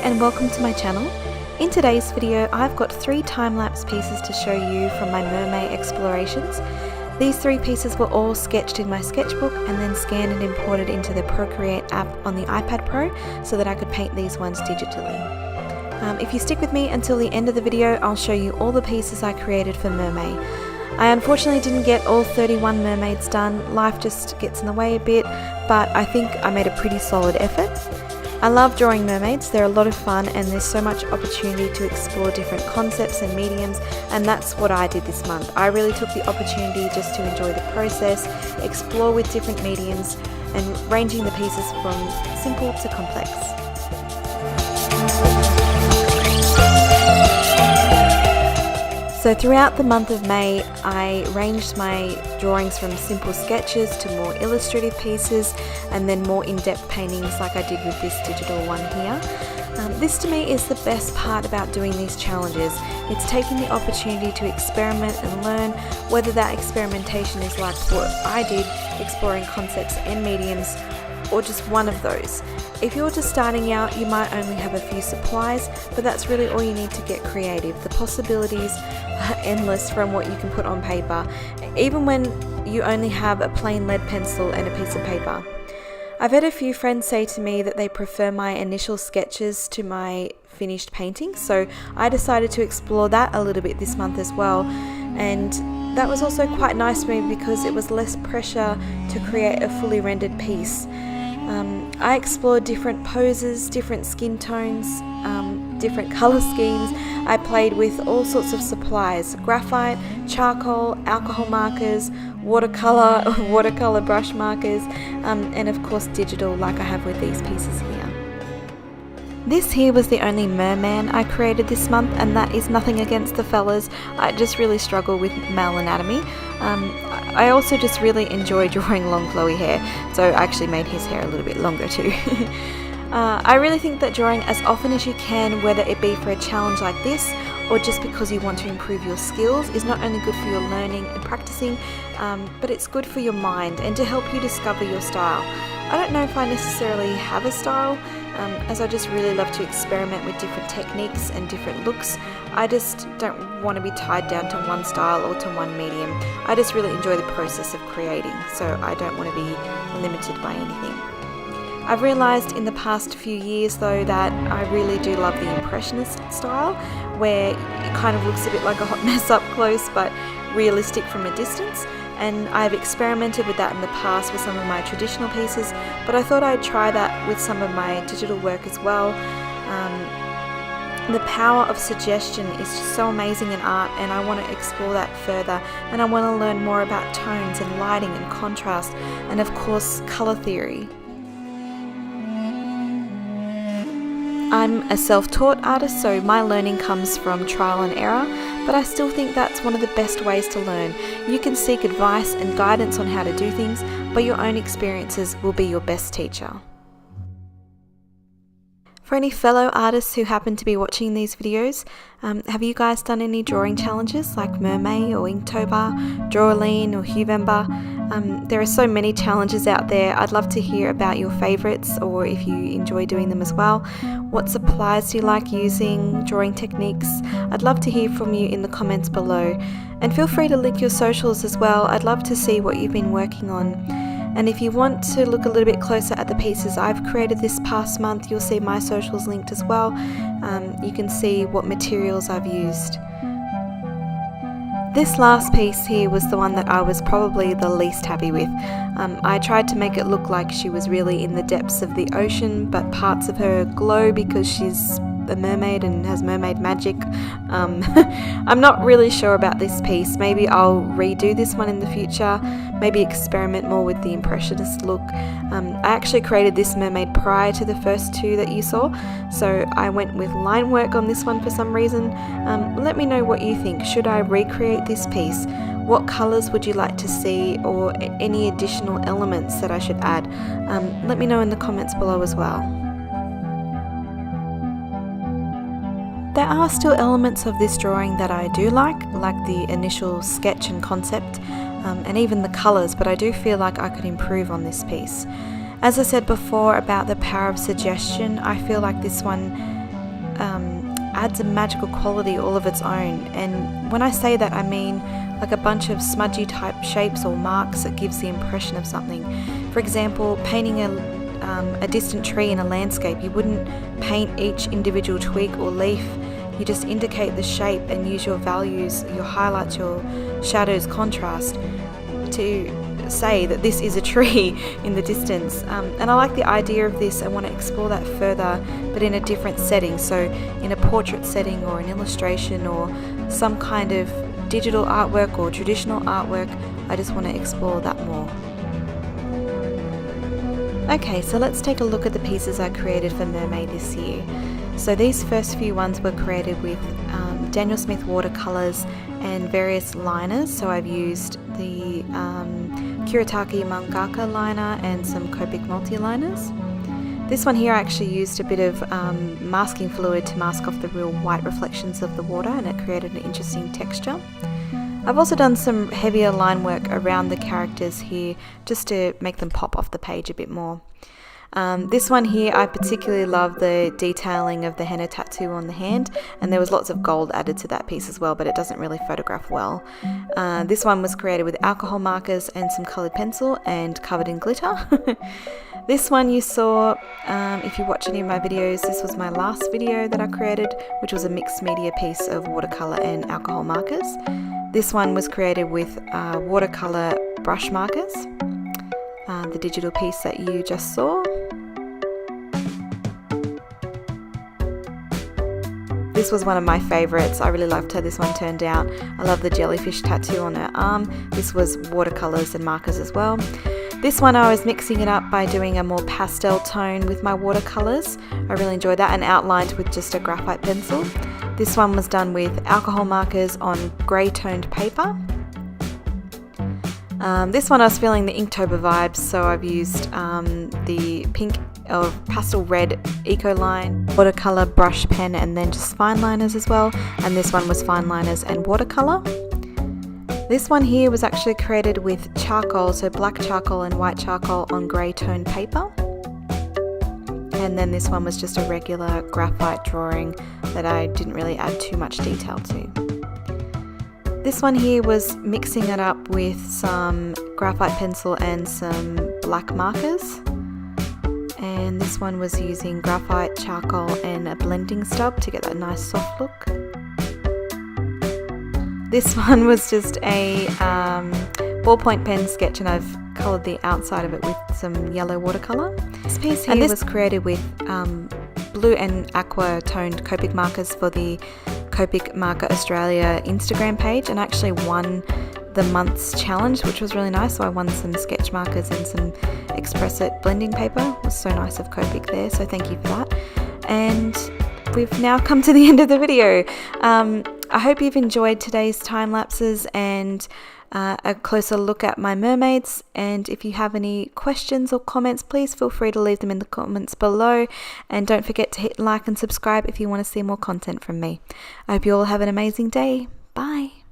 and welcome to my channel. In today's video I've got 3 time-lapse pieces to show you from my MerMay explorations. These 3 pieces were all sketched in my sketchbook and then scanned and imported into the Procreate app on the iPad Pro so that I could paint these ones digitally. If you stick with me until the end of the video, I'll show you all the pieces I created for MerMay. I unfortunately didn't get all 31 mermaids done, life just gets in the way a bit, but I think I made a pretty solid effort. I love drawing mermaids, they're a lot of fun and there's so much opportunity to explore different concepts and mediums, and that's what I did this month. I really took the opportunity just to enjoy the process, explore with different mediums and ranging the pieces from simple to complex. So throughout the month of May, I ranged my drawings from simple sketches to more illustrative pieces and then more in-depth paintings like I did with this digital one here. This to me is the best part about doing these challenges. It's taking the opportunity to experiment and learn, whether that experimentation is like what I did, exploring concepts and mediums, or just one of those. If you're just starting out, you might only have a few supplies, but that's really all you need to get creative. The possibilities are endless from what you can put on paper, even when you only have a plain lead pencil and a piece of paper. I've had a few friends say to me that they prefer my initial sketches to my finished paintings, so I decided to explore that a little bit this month as well, and that was also quite nice for me because it was less pressure to create a fully rendered piece. I explored different poses, different skin tones, different colour schemes. I played with all sorts of supplies: graphite, charcoal, alcohol markers, watercolour brush markers, and of course digital like I have with these pieces here. This here was the only merman I created this month, and that is nothing against the fellas. I just really struggle with male anatomy. I also just really enjoy drawing long flowy hair, so I actually made his hair a little bit longer too. I really think that drawing as often as you can, whether it be for a challenge like this or just because you want to improve your skills, is not only good for your learning and practicing, but it's good for your mind and to help you discover your style. I don't know if I necessarily have a style, as I just really love to experiment with different techniques and different looks. I just don't want to be tied down to one style or to one medium. I just really enjoy the process of creating, so I don't want to be limited by anything. I've realised in the past few years though that I really do love the impressionist style, where it kind of looks a bit like a hot mess up close but realistic from a distance. And I've experimented with that in the past with some of my traditional pieces, but I thought I'd try that with some of my digital work as well. The power of suggestion is just so amazing in art, and I want to explore that further, and I want to learn more about tones and lighting and contrast, and of course colour theory. I'm a self-taught artist, so my learning comes from trial and error, but I still think that's one of the best ways to learn. You can seek advice and guidance on how to do things, but your own experiences will be your best teacher. For any fellow artists who happen to be watching these videos, have you guys done any drawing challenges like MerMay or Inktober, Drawaline or Huevember? There are so many challenges out there. I'd love to hear about your favourites, or if you enjoy doing them as well. What supplies do you like using, drawing techniques? I'd love to hear from you in the comments below. And feel free to link your socials as well. I'd love to see what you've been working on. And if you want to look a little bit closer at the pieces I've created this past month, you'll see my socials linked as well. You can see what materials I've used. This last piece here was the one that I was probably the least happy with. I tried to make it look like she was really in the depths of the ocean, but parts of her glow because she's a mermaid and has mermaid magic. I'm not really sure about this piece. Maybe I'll redo this one in the future, maybe experiment more with the impressionist look. I actually created this mermaid prior to the first 2 that you saw, so I went with line work on this one for some reason. Let me know what you think. Should I recreate this piece? What colours would you like to see, or any additional elements that I should add? Let me know in the comments below as well. There are still elements of this drawing that I do like the initial sketch and concept, and even the colours, but I do feel like I could improve on this piece. As I said before about the power of suggestion, I feel like this one adds a magical quality all of its own. And when I say that, I mean like a bunch of smudgy type shapes or marks that gives the impression of something. For example, painting a distant tree in a landscape, you wouldn't paint each individual twig or leaf. You just indicate the shape and use your values, your highlights, your shadows, contrast to say that this is a tree in the distance. And I like the idea of this. I want to explore that further, but in a different setting. So in a portrait setting or an illustration or some kind of digital artwork or traditional artwork, I just want to explore that more. Okay, so let's take a look at the pieces I created for Mermaid this year. So these first few ones were created with Daniel Smith watercolors and various liners. So I've used the Kuretake Mangaka liner and some Copic multi-liners. This one here I actually used a bit of masking fluid to mask off the real white reflections of the water, and it created an interesting texture. I've also done some heavier line work around the characters here just to make them pop off the page a bit more. This one here, I particularly love the detailing of the henna tattoo on the hand, and there was lots of gold added to that piece as well, but it doesn't really photograph well. This one was created with alcohol markers and some coloured pencil and covered in glitter. This one you saw, if you watch any of my videos, this was my last video that I created, which was a mixed media piece of watercolour and alcohol markers. This one was created with watercolour brush markers, the digital piece that you just saw. This was one of my favourites. I really loved how this one turned out. I love the jellyfish tattoo on her arm. This was watercolours and markers as well. This one I was mixing it up by doing a more pastel tone with my watercolours. I really enjoyed that, and outlined with just a graphite pencil. This one was done with alcohol markers on grey toned paper. This one I was feeling the Inktober vibes, so I've used the pink or pastel red Ecoline watercolour brush pen and then just fine liners as well, and this one was fine liners and watercolour. This one here was actually created with charcoal, so black charcoal and white charcoal on grey toned paper. And then this one was just a regular graphite drawing that I didn't really add too much detail to. This one here was mixing it up with some graphite pencil and some black markers. And this one was using graphite, charcoal and a blending stub to get that nice soft look. This one was just a ballpoint pen sketch, and I've coloured the outside of it with some yellow watercolour. This piece here was created with blue and aqua toned Copic markers for the Copic Marker Australia Instagram page, and I actually won the month's challenge, which was really nice. So I won some sketch markers and some Express It blending paper. It was so nice of Copic there, so thank you for that. And we've now come to the end of the video. I hope you've enjoyed today's time lapses and a closer look at my mermaids. And if you have any questions or comments, please feel free to leave them in the comments below, and don't forget to hit like and subscribe if you want to see more content from me. I hope you all have an amazing day. Bye.